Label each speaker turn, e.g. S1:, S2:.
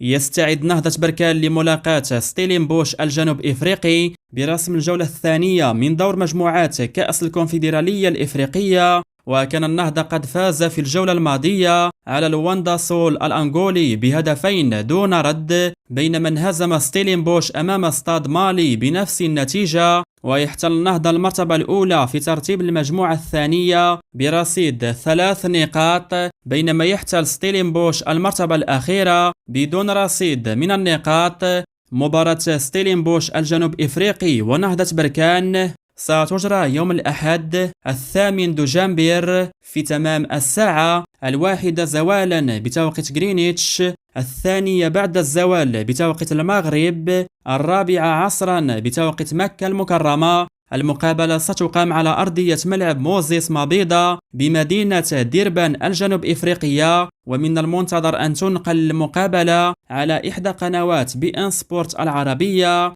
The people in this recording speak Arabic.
S1: يستعد نهضة بركان لملاقاة ستيلينبوش الجنوب إفريقي برسم الجولة الثانية من دور مجموعات كأس الكونفدرالية الإفريقية. وكان النهضة قد فاز في الجولة الماضية على لواندا سول الأنغولي بهدفين دون رد، بينما انهزم ستيلينبوش أمام استاد مالي بنفس النتيجة. ويحتل النهضة المرتبة الأولى في ترتيب المجموعة الثانية برصيد 3 نقاط، بينما يحتل ستيلينبوش المرتبة الأخيرة بدون رصيد من النقاط. مباراة ستيلينبوش الجنوب إفريقي ونهضة بركان ستجرى يوم الأحد 8 دجنبر في تمام الساعة 1 زوالا بتوقيت غرينتش، 2 بعد الزوال بتوقيت المغرب، 4 عصرا بتوقيت مكة المكرمة. المقابلة ستقام على أرضية ملعب موزيس مابيضا بمدينة ديربان الجنوب إفريقية، ومن المنتظر أن تنقل المقابلة على إحدى قنوات بي إن سبورت العربية.